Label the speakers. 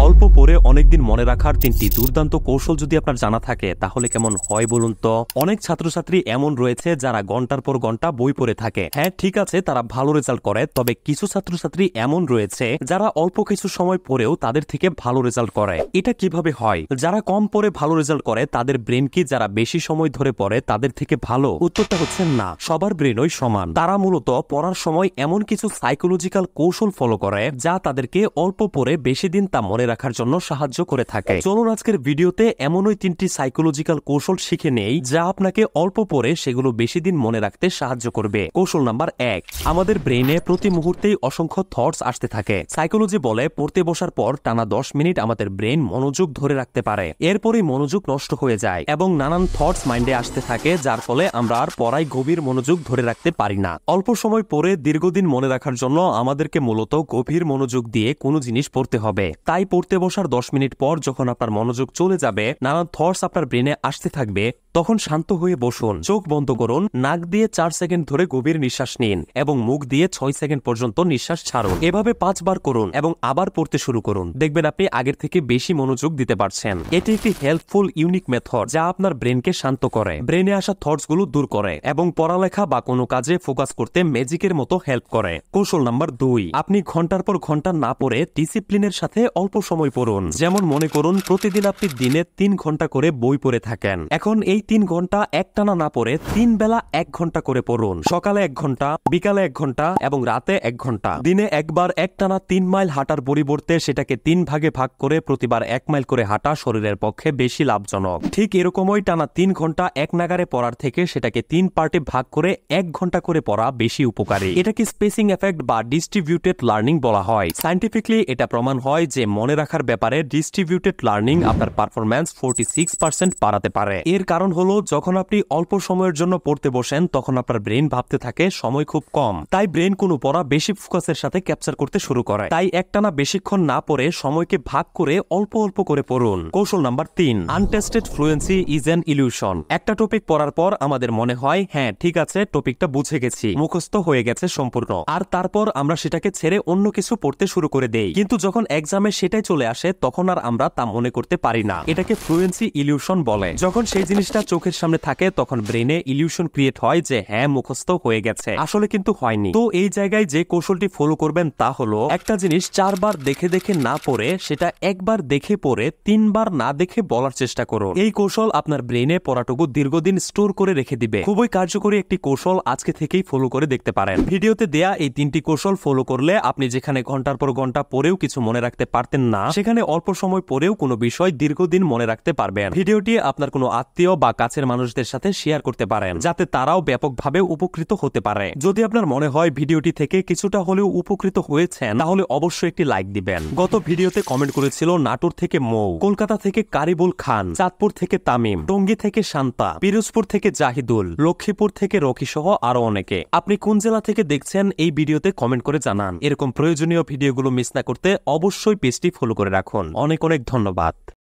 Speaker 1: অল্প পড়ে অনেকদিন মনে রাখার 3টি দুর্দান্ত কৌশল যদি আপনার জানা থাকে তাহলে কেমন হয় বলুন তো। অনেক ছাত্রছাত্রী এমন রয়েছে যারা ঘন্টার পর ঘন্টা বই পড়ে থাকে। হ্যাঁ ঠিক আছে, তারা ভালো রেজাল্ট করে, তবে কিছু ছাত্রছাত্রী এমন রয়েছে যারা অল্প কিছু সময় পড়েও তাদের থেকে ভালো রেজাল্ট করে। এটা কিভাবে হয়? যারা কম পড়ে ভালো রেজাল্ট করে তাদের ব্রেন কি যারা বেশি সময় ধরে পড়ে তাদের থেকে ভালো? উত্তরটা হচ্ছে না, সবার ব্রেনই সমান। তারা মূলত পড়ার সময় এমন কিছু সাইকোলজিক্যাল কৌশল ফলো করে যা তাদেরকে অল্প পড়ে বেশি দিন তা মনে রাখার জন্য সাহায্য করে থাকে। চলুন আজকের ভিডিওতে এমনই 3টি সাইকোলজিক্যাল কৌশল শিখে নেই যা আপনাকে অল্প পড়ে সেগুলো বেশি দিন মনে রাখতে সাহায্য করবে। কৌশল নাম্বার 1, আমাদের ব্রেইনে প্রতি মুহূর্তেই অসংখ্য থটস আসতে থাকে। সাইকোলজি বলে পড়তে বসার পর টানা 10 মিনিট আমাদের ব্রেন মনোযোগ ধরে রাখতে পারে, এরপরই মনোযোগ নষ্ট হয়ে যায় এবং নানান থটস মাইন্ডে আসতে থাকে, যার ফলে আমরা আর পড়ায় গভীর মনোযোগ ধরে রাখতে পারি না। অল্প সময় পড়ে দীর্ঘদিন মনে রাখার জন্য আমাদেরকে মূলত গভীর মনোযোগ দিয়ে কোনো জিনিস পড়তে হবে। তাই পড়তে বসার 10 মিনিট পর যখন আপনার মনোযোগ চলে যাবে, নানান থটস আপনার ব্রেনে আসতে থাকবে, তখন শান্ত হয়ে বসুন, চোখ বন্ধ করুন, নাক দিয়ে 4 সেকেন্ড ধরে গভীর নিঃশ্বাস নিন এবং মুখ দিয়ে 6 সেকেন্ড পর্যন্ত নিঃশ্বাস ছাড়ুন। এভাবে 5 বার করুন এবং আবার পড়তে শুরু করুন। দেখবেন আপনি আগের থেকে বেশি মনোযোগ দিতে পারছেন। এটি একটি হেল্পফুল ইউনিক মেথড যা আপনার ব্রেনকে শান্ত করে, ব্রেনে আসা থটস গুলো দূর করে এবং পড়ালেখা বা কোনো কাজে ফোকাস করতে ম্যাজিকের মতো হেল্প করে। কৌশল নাম্বার 2, আপনি ঘন্টার পর ঘন্টা না পড়ে ডিসিপ্লিনের সাথে অল্প সময় পড়ুন। যেমন মনে করুন প্রতিদিন আপনি দিনে 3 ঘন্টা করে বই পড়ে থাকেন। এখন এই 3 ঘন্টা একটানা না পড়ে 3 বেলা 1 ঘন্টা করে পড়ুন। সকালে 1 ঘন্টা, বিকালে 1 ঘন্টা এবং রাতে 1 ঘন্টা। দিনে একবার একটানা 3 মাইল হাঁটার পরিবর্তে সেটাকে 3 ভাগে ভাগ করে প্রতিবার 1 মাইল করে হাঁটা শরীরের পক্ষে বেশি লাভজনক। ঠিক এরকমই টানা 3 ঘন্টা এক নাগারে পড়ার থেকে সেটাকে 3 পার্টে ভাগ করে 1 ঘন্টা করে পড়া বেশি উপকারী। এটাকে স্পেসিং এফেক্ট বা ডিস্ট্রিবিউটেড লার্নিং বলা হয়। সায়েন্টিফিকলি এটা প্রমাণ হয় যে মনে রাখার ব্যাপারে ডিস্ট্রিবিউটেড লার্নিং আপনার পারফরম্যান্স 46% বাড়াতে পারে। এর কারণ হলো যখন আপনি অল্প সময়ের জন্য পড়তে বসেন তখন আপনার ব্রেন ভাবতে থাকে সময় খুব কম, তাই ব্রেন কোনো পড়া বেশি ফোকাসের সাথে ক্যাপচার করতে শুরু করে। তাই একটানা বেশিক্ষণ না পড়ে সময়কে ভাগ করে অল্প অল্প করে পড়ুন। কৌশল number 3, untested fluency is an illusion. একটা টপিক পড়ার পর আমাদের মনে হয় হ্যাঁ ঠিক আছে, টপিকটা বুঝে গেছি, মুখস্থ হয়ে গেছে সম্পূর্ণ, আর তারপর আমরা সেটাকে ছেড়ে অন্য কিছু পড়তে শুরু করে দেই। কিন্তু যখন এক্সামে সেটাই চলে আসে তখন আর আমরা তা মনে করতে পারি না। এটাকে ফ্লুয়েন্সি ইলিউশন বলে। যখন সেই জিনিসটা চোখের সামনে থাকে তখন ব্রেনে ইলিউশন ক্রিয়েট হয় যে হ্যাঁ মুখস্থ হয়ে গেছে, আসলে কিন্তু হয়নি। তো এই জায়গায় যে কৌশলটি ফলো করবেন তা হলো একটা জিনিস 4 বার দেখে দেখে না পড়ে সেটা একবার দেখে পড়ে 3 বার না দেখে বলার চেষ্টা করুন। এই কৌশল আপনার ব্রেনে পড়াটুকু দীর্ঘদিন স্টোর করে রেখে দিবে। খুবই কার্যকরী একটি কৌশল, আজকে থেকেই ফলো করে দেখতে পারেন। ভিডিওতে দেয়া এই 3টি কৌশল ফলো করলে আপনি যেখানে ঘন্টার পর ঘন্টা পড়েও কিছু মনে রাখতে পারতেন না, সেখানে অল্প সময় পড়েও কোনো বিষয় দীর্ঘদিন মনে রাখতে পারবেন। ভিডিওটি আপনার কোনো আত্মীয় বা কাছের মানুষদের সাথে শেয়ার করতে পারেন যাতে তারাও ব্যাপকভাবে উপকৃত হতে পারে। যদি আপনার মনে হয় ভিডিওটি থেকে কিছুটা হলেও উপকৃত হয়েছেন তাহলে অবশ্যই একটি লাইক দিবেন। গত ভিডিওতে কমেন্ট করেছিল নাটোর থেকে মৌ, কলকাতা থেকে কারিবুল খান, চাঁদপুর থেকে তামিম, টঙ্গী থেকে শান্তা, পিরোজপুর থেকে জাহিদুল, লক্ষ্মীপুর থেকে রকি সহ আরো অনেকে। আপনি কোন জেলা থেকে দেখছেন এই ভিডিওতে কমেন্ট করে জানান। এরকম প্রয়োজনীয় ভিডিওগুলো মিস না করতে অবশ্যই পেজটি ফলো করে রাখুন। অনেক অনেক ধন্যবাদ।